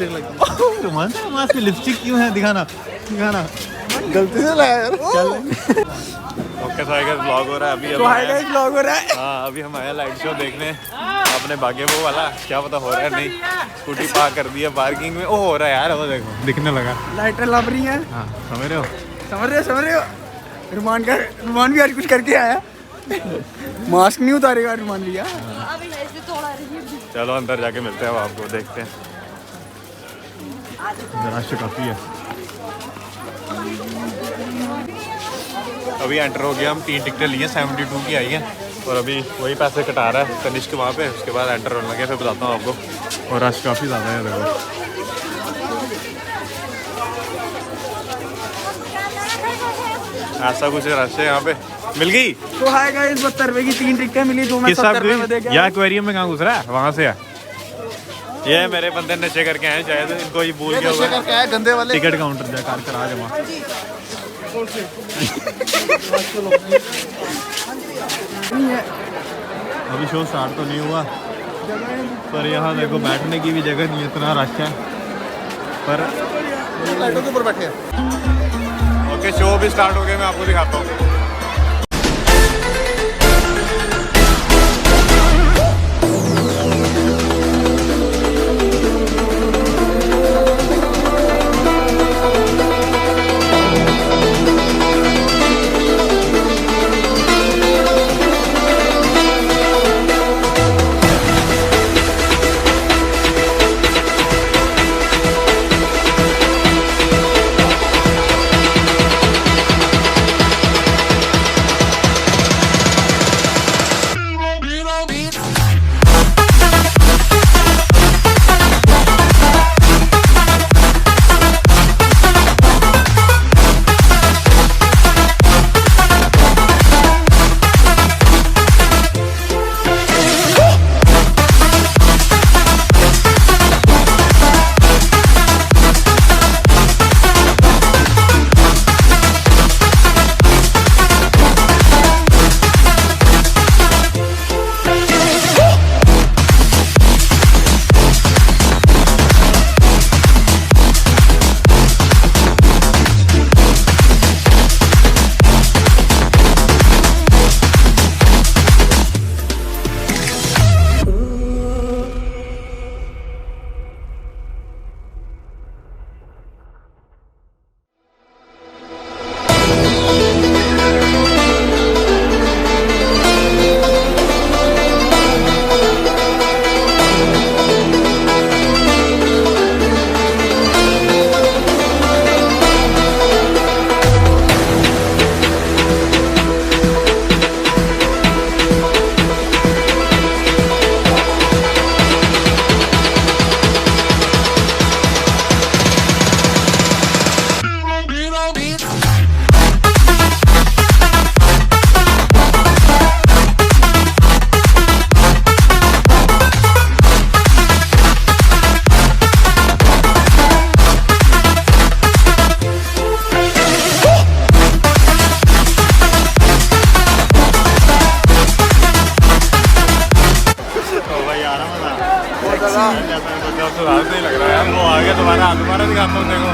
Lipstick लगी। Romance में lipstick क्यों है? दिखाना दिखाना। गलती से लाया यार। ओके सो गाइस व्लॉग हो रहा है अभी। व्लॉग हो रहा है। हाँ अभी हम आए लाइट शो देखने अपने बागे वो वाला। क्या पता हो रहा है नहीं। स्कूटी पार्क कर दिया पार्किंग में। ओ हो रहा है यार, वो देखो दिखने लगा। लाइटें लब रही हैं। हाँ समझ रहे हो। रुमान भी आज कुछ करके आया। मास्क नहीं उतारेगा रुमान भैया। चलो अंदर जाके मिलते हैं, आपको देखते हैं। रश काफी है। अभी एंटर हो गया, हम 3 टिकटें लिए 72 की आई हैं और अभी वही पैसे कटा रहा है तनिष्क वहाँ पे। उसके बाद एंटर होने लगे, फिर बताता हूँ आपको। और रश काफ़ी ज़्यादा है देखो। ऐसा कुछ रश है यहाँ पे। मिल गई तो है गाइस 72 रुपए की 3 टिकटें मिली। जो मैं 70 रुपए में दे गया। या एक्वेरियम में कहाँ घुस रहा है? वहाँ से है ये। मेरे बंदे नशे करके आए शायद, इनको ये भूल गया होगा। गंदे वाले टिकट काउंटर जाकर करा जमा। अभी शो स्टार्ट तो नहीं हुआ, पर यहाँ देखो बैठने की भी जगह नहीं है, इतना रश है। पर लाइटों के ऊपर बैठे हैं। ओके शो भी स्टार्ट हो गया, मैं आपको दिखाता हूँ। नहीं लग रहा है यार। वो आ गया दोबारा दिखाता हूँ देखो।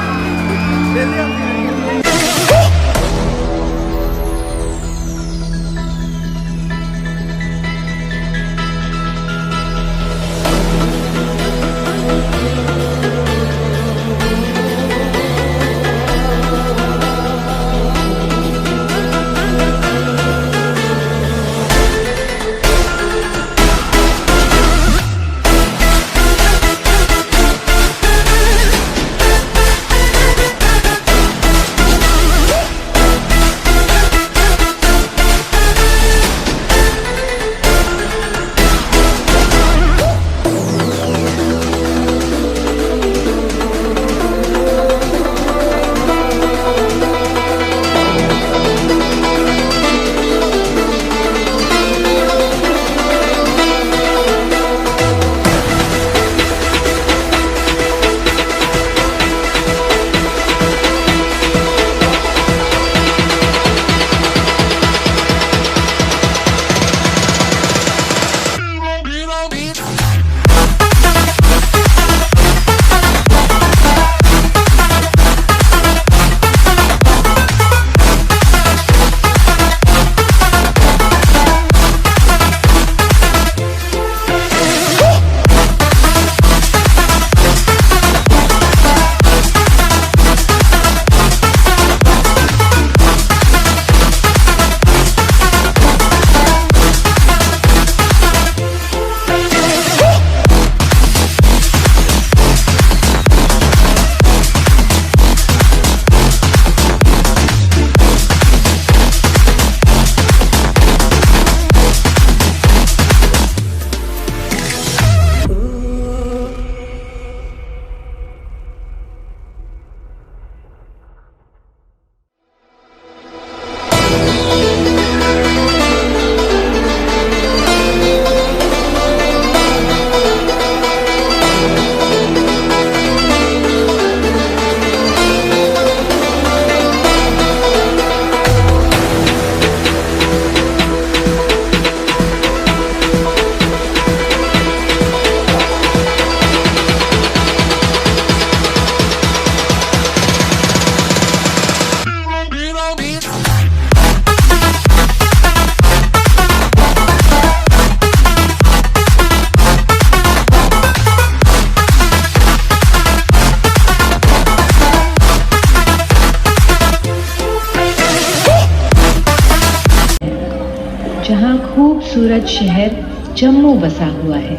खूबसूरत शहर जम्मू बसा हुआ है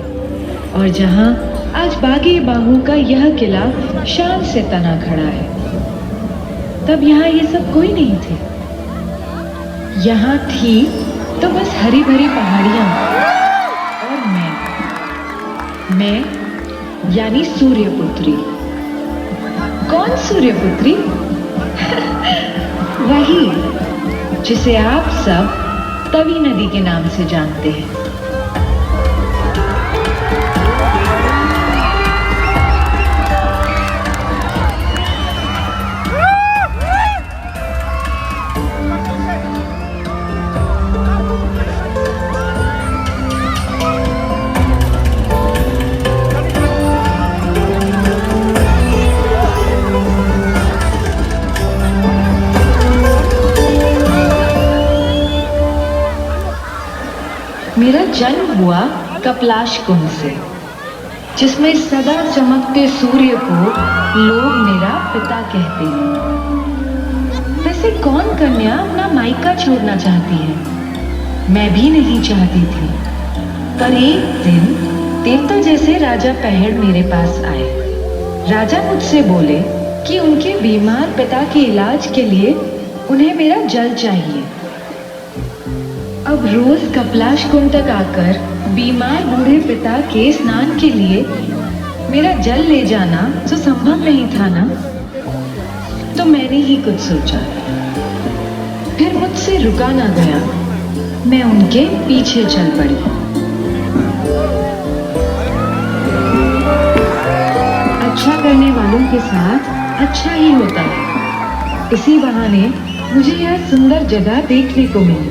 और जहां आज बागे बाहू का यह किला शान से तना खड़ा है, तब यहाँ ये सब कोई नहीं थे। यहाँ थी तो बस हरी भरी पहाड़ियां और मैं यानी सूर्यपुत्री। कौन सूर्यपुत्री? वही जिसे आप सब तवी नदी के नाम से जानते हैं। मेरा जन्म हुआ कपलाश कुंड से, जिसमें सदा चमकते सूर्य को लोग मेरा पिता कहते हैं। वैसे कौन कन्या अपना मायका छोड़ना चाहती है? मैं भी नहीं चाहती थी, पर एक दिन तो जैसे राजा पहड़ मेरे पास आए। राजा मुझसे बोले कि उनके बीमार पिता के इलाज के लिए उन्हें मेरा जल चाहिए। अब रोज कपलाश कुंड तक आकर बीमार बूढ़े पिता के स्नान के लिए मेरा जल ले जाना तो संभव नहीं था ना। तो मैंने ही कुछ सोचा, फिर मुझसे रुका ना गया। मैं उनके पीछे चल पड़ी। अच्छा करने वालों के साथ अच्छा ही होता है। इसी बहाने मुझे यह सुंदर जगह देखने को मिली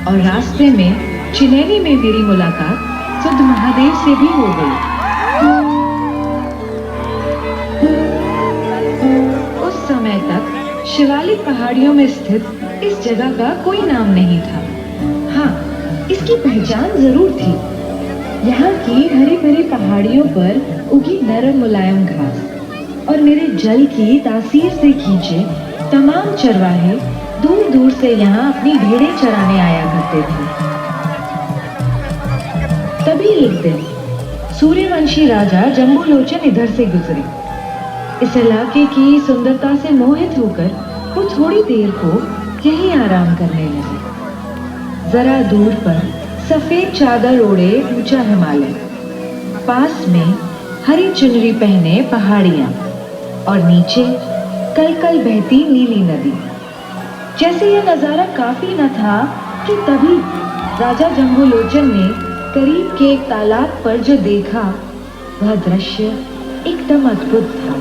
और रास्ते में चिनैनी में मेरी मुलाकात खुद महादेव से भी हो गई। उस समय तक शिवालिक पहाड़ियों में स्थित इस जगह का कोई नाम नहीं था। हाँ, इसकी पहचान जरूर थी। यहाँ की हरी भरी पहाड़ियों पर उगी नरम मुलायम घास और मेरे जल की तासीर से खींचे तमाम चरवाहे दूर दूर से यहाँ अपनी भेड़ें चराने आया करते थे। तभी एक दिन सूर्यवंशी राजा जम्बूलोचन इधर से गुजरे। इस इलाके की सुंदरता से मोहित होकर वो थोड़ी देर को यहीं आराम करने लगे। जरा दूर पर सफेद चादर ओढ़े ऊंचा हिमालय, पास में हरी चुनरी पहने पहाड़ियां और नीचे कल कल बहती नीली नदी। जैसे यह नजारा काफी न था कि तभी राजा जम्बूलोचन ने करीब के एक तालाब पर जो देखा, वह दृश्य एकदम अद्भुत था।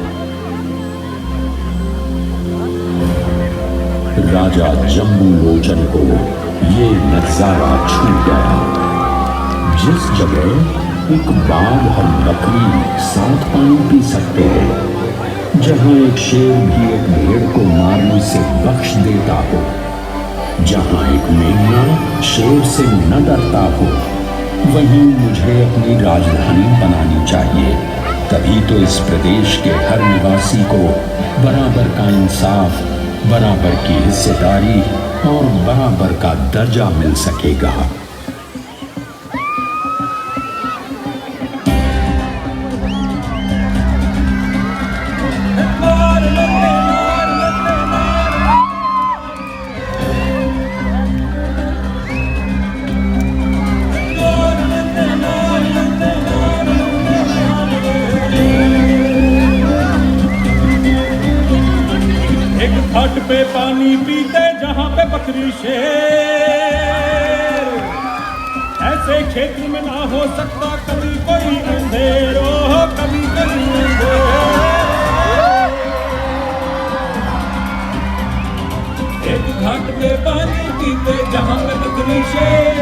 राजा जम्बूलोचन को ये नजारा छू गया। जिस जगह एक बाघ और बकरी साथ पानी पी सकते हैं, जहां एक शेर भी एक भेड़ को मारने से बख्श देता हो, जहां एक मेमना शेर से न डरता हो, वहीं मुझे अपनी राजधानी बनानी चाहिए। तभी तो इस प्रदेश के हर निवासी को बराबर का इंसाफ, बराबर की हिस्सेदारी और बराबर का दर्जा मिल सकेगा। घाट पे पानी पीते जहाँ पे बकरी शेर, ऐसे क्षेत्र में ना हो सकता कभी कोई अंधेर, कभी कोई अंधेर। एक घाट पे पानी पीते जहाँ पे बकरी शेर,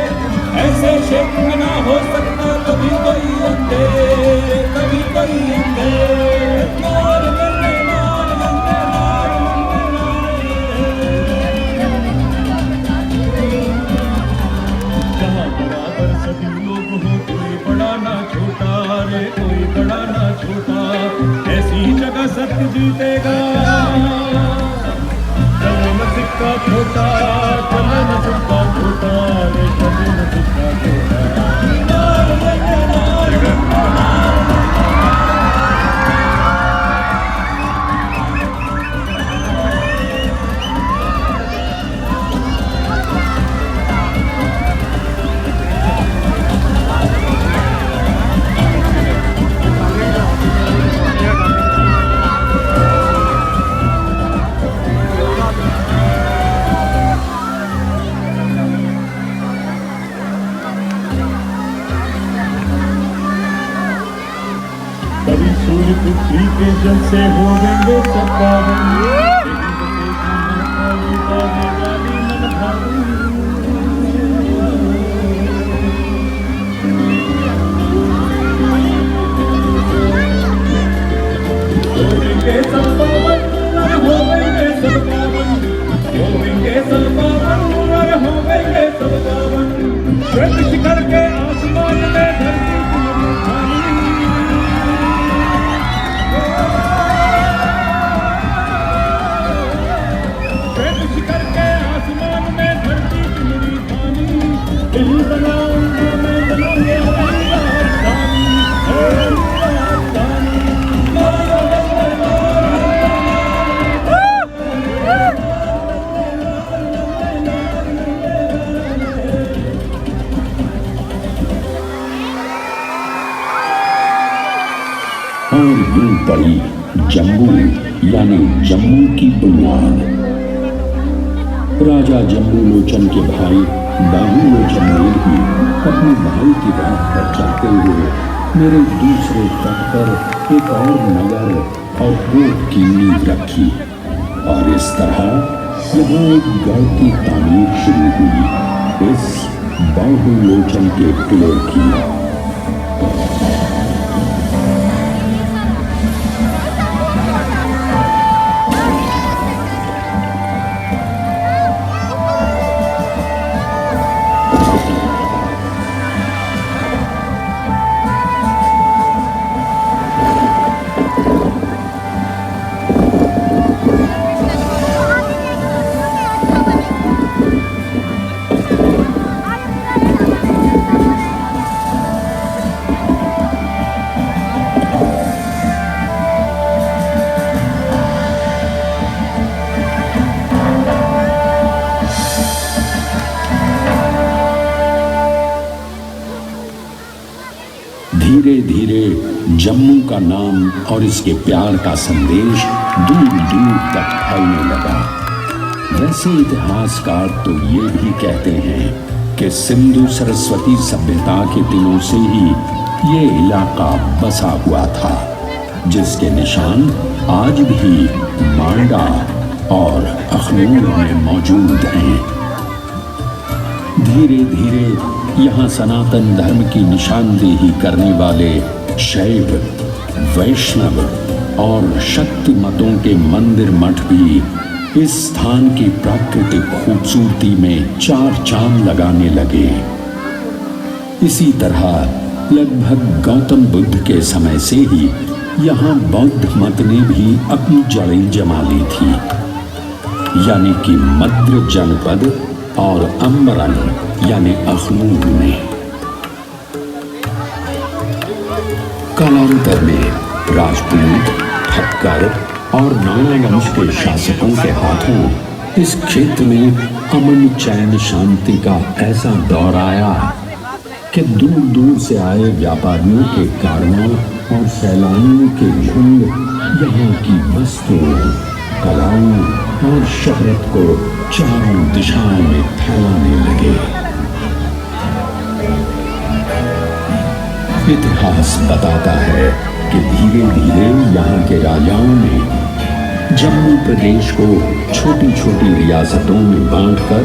ऐसे क्षेत्र में ना हो सकता कभी कोई अंधेर, कभी कोई अंधेर। कोई बड़ा ना छोटा, ऐसी जगह सत्य जीतेगा। चले न सिक्का छोटा, चले न सिक्का छोटा, रे चले न सिक्का छोटा। से होंगे सबका करके आसमान में धरती करके आसमान में धरती तुम्हारी पानी दिल बनाऊंगा मैं बनाऊंगे और यूं पड़ी जम्बू यानी जम्मू की बुनियाद। राजा जम्बू लोचन के भाई बाहू लोचन ने भी अपने भाई की राह पर चलते हुए मेरे दूसरे तट पर एक और नगर और कोट की नींव रखी और इस तरह यहाँ एक गढ़ की तामीर शुरू हुई इस बाहू लोचन के किले की। धीरे धीरे जम्मू का नाम और इसके प्यार का संदेश दूर दूर तक फैलने लगा। वैसे इतिहासकार तो ये भी कहते हैं कि सिंधु सरस्वती सभ्यता के दिनों से ही ये इलाका बसा हुआ था, जिसके निशान आज भी मांडा और अखनूर में मौजूद हैं। धीरे धीरे यहाँ सनातन धर्म की निशानदेही करने वाले शैव, वैष्णव और शक्ति मतों के मंदिर मठ भी इस स्थान की प्राकृतिक खूबसूरती में चार चांद लगाने लगे। इसी तरह लगभग गौतम बुद्ध के समय से ही यहाँ बौद्ध मत ने भी अपनी जड़ें जमा ली थी, यानी कि मद्र जनपद और अम्बरन यानी अखनूर में। कालांतर में राजपूत, ठक्कर और नाना वंश के शासकों के हाथों इस क्षेत्र में अमन, चैन, शांति का ऐसा दौर आया कि दूर दूर से आए व्यापारियों के कारवां और सैलानियों के झुंड यहाँ की वस्तुओं, कलाओं और शोहरत को चारों दिशाओं में फैलाने लगे। इतिहास बताता है कि धीरे धीरे यहाँ के राजाओं ने जम्मू प्रदेश को छोटी छोटी रियासतों में बांटकर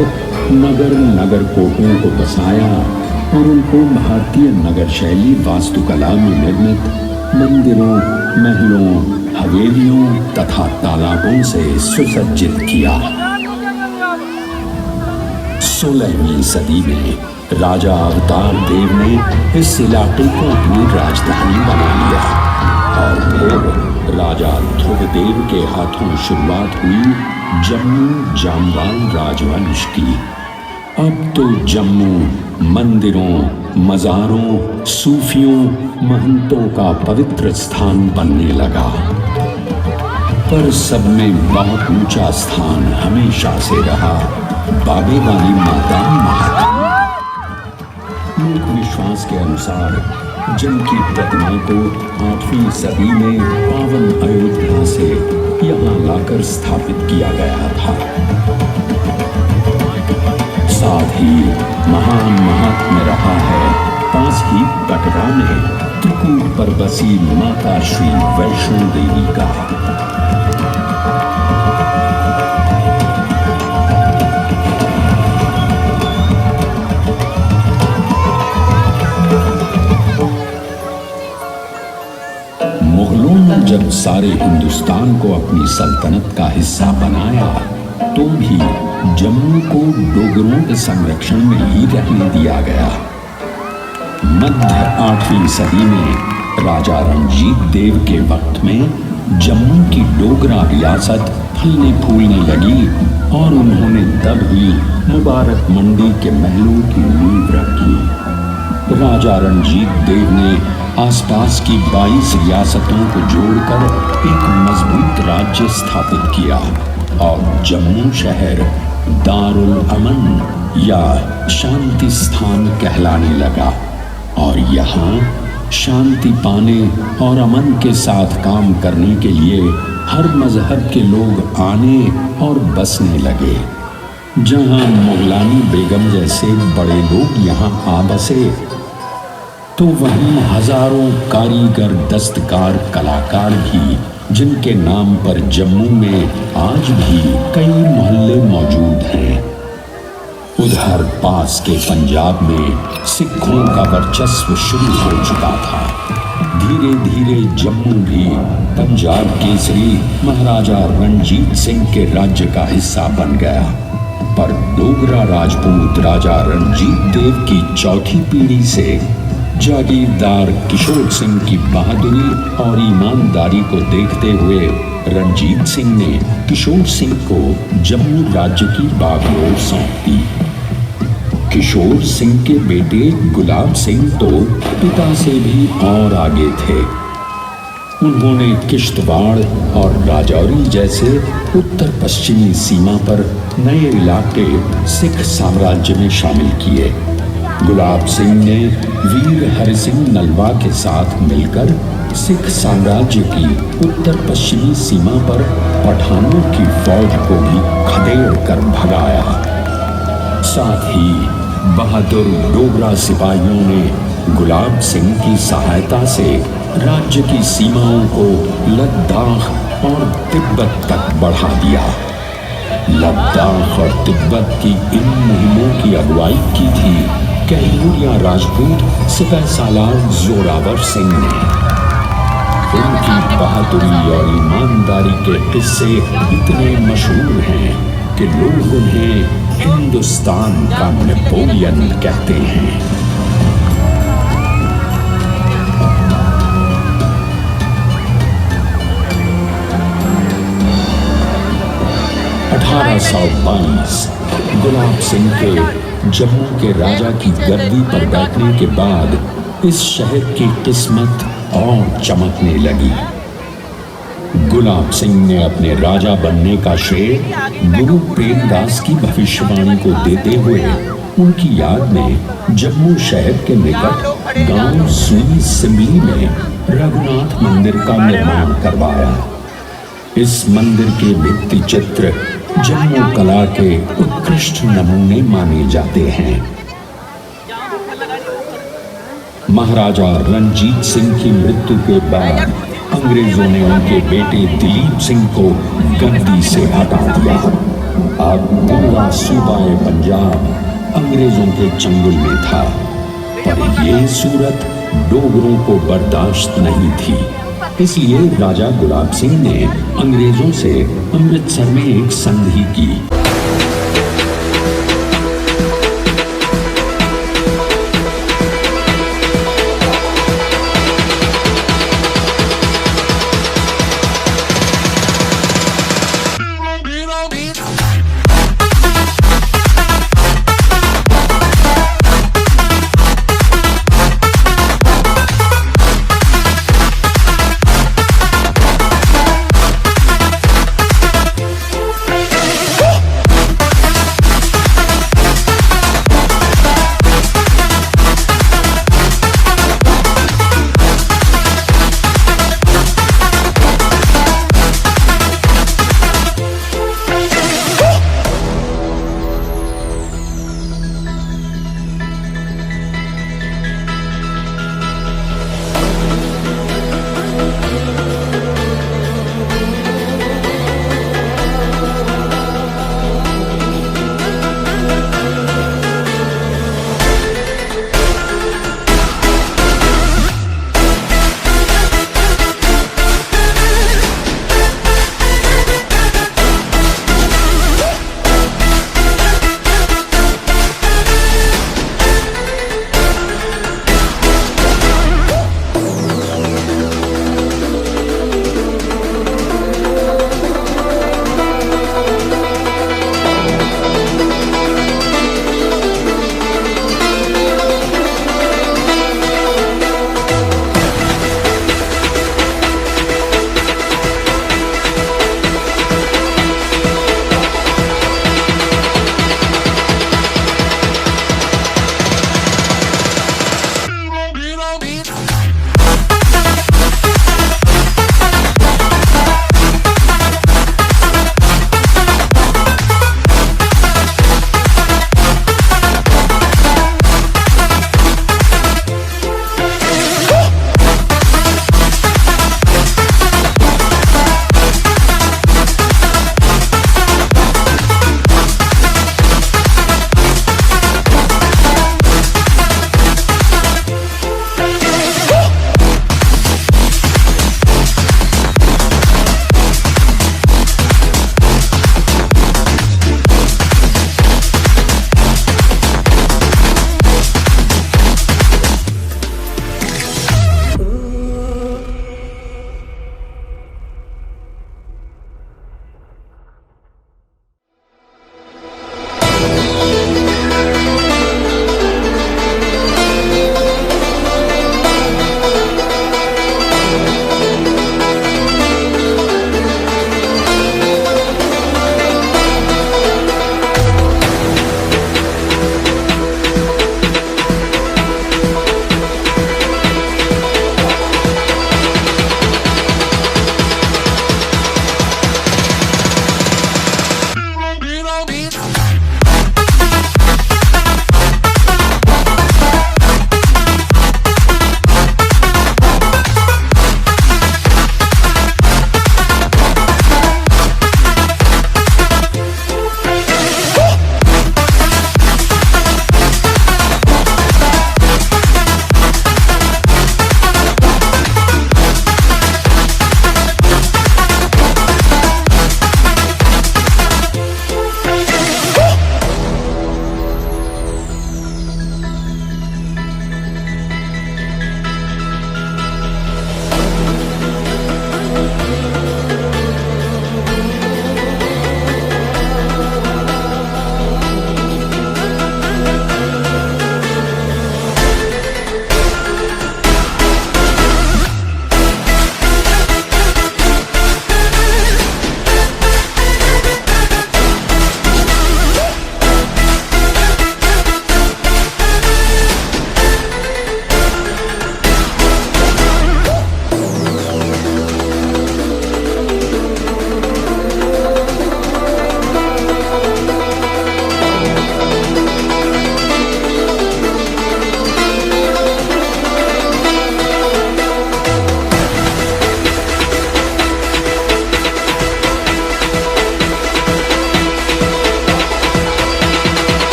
नगर नगर कोटों को बसाया और उनको भारतीय नगर शैली वास्तुकला में निर्मित मंदिरों, महलों, हवेलियों तथा तालाबों से सुसज्जित किया। 16वीं सदी में राजा अवतार देव ने इस इलाके को अपनी राजधानी बना लिया और फिर राजा ध्रुवदेव के हाथों शुरुआत हुई जम्मू जामवाल राजवंश की। अब तो जम्मू मंदिरों, मज़ारों, सूफियों, महंतों का पवित्र स्थान बनने लगा, पर सब में बहुत ऊंचा स्थान हमेशा से रहा बाबे वाली माता महात्मा। लोक विश्वास के अनुसार जिनकी प्रतिमा को 8वीं सदी में पावन अयोध्या से यहाँ लाकर स्थापित किया गया था। साथ ही महान महात्म्य रहा है पास ही कटरा में चित्रकूट पर बसी माता श्री वैष्णो देवी का। मुगलों ने जब सारे हिंदुस्तान को अपनी सल्तनत का हिस्सा बनाया तो भी जम्मू को डोगरों के संरक्षण में ही रहने दिया गया। मध्य 8वीं सदी में राजा रणजीत देव के वक्त में जम्मू की डोगरा रियासत फलने फूलने लगी और उन्होंने तब ही मुबारक मंडी के महलों की नींव रखी। राजा रणजीत देव ने आसपास की 22 रियासतों को जोड़कर एक मजबूत राज्य स्थापित किया और जम्मू शहर दारुल अमन या शांति स्थान कहलाने लगा और यहाँ शांति पाने और अमन के साथ काम करने के लिए हर मजहब के लोग आने और बसने लगे। जहाँ मुगलानी बेगम जैसे बड़े लोग यहाँ आ बसे तो वहीं हजारों कारीगर दस्तकार कलाकार भी जिनके नाम पर जम्मू में आज भी कई मोहल्ले मौजूद हैं। उधर पास के पंजाब में सिखों का वर्चस्व शुरू हो चुका था। धीरे धीरे जम्मू भी पंजाब केसरी महाराजा रणजीत सिंह के राज्य का हिस्सा बन गया। पर डोगरा राजपूत राजा रणजीत देव की चौथी पीढ़ी से जागीरदार किशोर सिंह की बहादुरी और ईमानदारी को देखते हुए रणजीत सिंह ने किशोर सिंह को जम्मू राज्य की बागडोर सौंप दी। किशोर सिंह के बेटे गुलाब सिंह तो पिता से भी और आगे थे। उन्होंने किश्तवाड़ और राजौरी जैसे उत्तर पश्चिमी सीमा पर नए इलाके सिख साम्राज्य में शामिल किए। गुलाब सिंह ने वीर हरि सिंह नलवा के साथ मिलकर सिख साम्राज्य की उत्तर पश्चिमी सीमा पर पठानों की फौज को भी खदेड़ कर भगाया। साथ ही बहादुर डोगरा सिपाहियों ने गुलाब सिंह की सहायता से राज्य की सीमाओं को लद्दाख और तिब्बत तक बढ़ा दिया। लद्दाख और तिब्बत की इन मुहिमों की अगुवाई की थी कैमूरिया राजपूत सिपह सालार जोरावर सिंह ने। उनकी बहादुरी और ईमानदारी के किस्से इतने मशहूर हैं कि लोग उन्हें हिंदुस्तान का नेपोलियन कहते हैं। 1822 गुलाब सिंह के जम्मू के राजा की गद्दी पर बैठने के बाद इस शहर की किस्मत और चमकने लगी। गुलाब सिंह ने अपने राजा बनने का श्रेय गुरु प्रेमदास की भविष्यवाणी को देते हुए उनकी याद में जम्मू शहर के निकट गांव सुई सिमली में रघुनाथ मंदिर का निर्माण करवाया। इस मंदिर के भित्ति चित्र जम्मू कला के उत्कृष्ट नमूने माने जाते हैं। महाराजा रणजीत सिंह की मृत्यु के बाद अंग्रेजों ने उनके बेटे दिलीप सिंह को गद्दी से हटा दिया। अब पूरा सूबाए पंजाब अंग्रेजों के चंगुल में था, पर यह सूरत डोगरों को बर्दाश्त नहीं थी। इसलिए राजा गुलाब सिंह ने अंग्रेजों से अमृतसर में एक संधि की।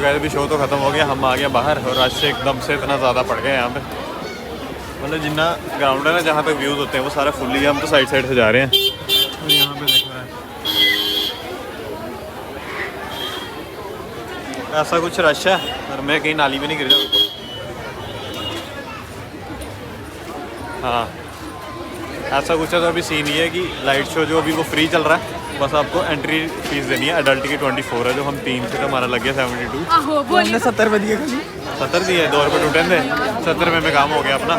गाइस अभी शो तो ख़त्म हो गया, हम आ गए बाहर और रश एकदम से इतना ज़्यादा पड़ गया यहाँ पे। मतलब जितना ग्राउंड है ना जहाँ तक व्यूज़ होते हैं वो सारा फुल ही है। हम तो साइड से जा रहे हैं और यहाँ पे देख रहे हैं ऐसा कुछ रश है और मैं कहीं नाली में नहीं गिर जाऊँ। हाँ ऐसा कुछ है। तो अभी सीन ये है कि लाइट शो जो अभी वो फ्री चल रहा है, बस आपको एंट्री फीस देनी है। अडल्ट की 24 है, जो हम 3 से तो हमारा लग गया 72। हमने 70 रुपये दिए खाली। 70 दिए, 2 रुपये टूटे थे, 70 रुपये में काम हो गया अपना।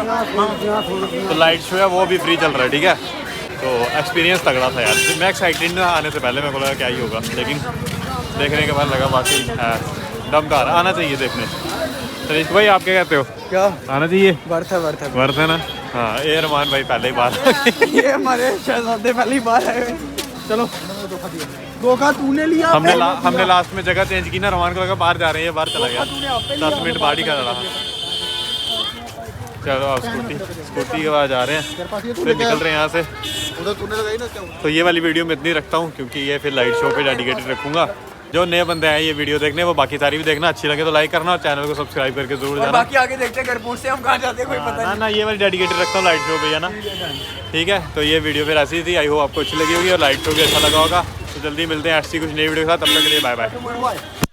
तो लाइट शो है वो भी फ्री चल रहा है, ठीक है। तो एक्सपीरियंस तगड़ा था यार। मैं एक्साइटेड था आने से पहले, मेरे को लगा क्या ही होगा, लेकिन देखने के बाद लगा बाकी दमदार, आना चाहिए देखने। तनिष्क भाई आप क्या कहते हो? क्या आना चाहिए? वर्थ है ना। हाँ ए रहमान भाई पहले ही बात ये हमारे शहजादे पहली बार आए हुए। चलो धोखा तूने लिया। हमने लास्ट में जगह चेंज की ना, रहमान को लगा बाहर जा रहे हैं, बाहर चला गया, 10 मिनट बाहर ही कर रहा था। चलो आप स्कूटी के बाद जा रहे हैं, फिर निकल रहे हैं यहाँ से। तो ये वाली वीडियो मैं इतनी रखता हूँ क्योंकि ये फिर लाइट शो पे डेडिकेटेड रखूँगा। जो नए बंदे आए ये वीडियो देखने, वो बाकी सारी भी देखना, अच्छी लगे तो लाइक करना और चैनल को सब्सक्राइब करके जरूर जाना। बाकी आगे देखते हैं एयरपोर्ट से हम कहाँ जाते हैं कोई पता नहीं। ना ये वाली डेडिकेटेड रखता हूँ लाइट शो पे, है ना। ठीक है, तो ये वीडियो फिर ऐसी थी, आई होप आपको अच्छी लगी होगी और लाइट शो भी अच्छा लगा होगा। तो जल्दी मिलते हैं ऐसी कुछ नई वीडियो के साथ, तब तक के लिए बाय बाय।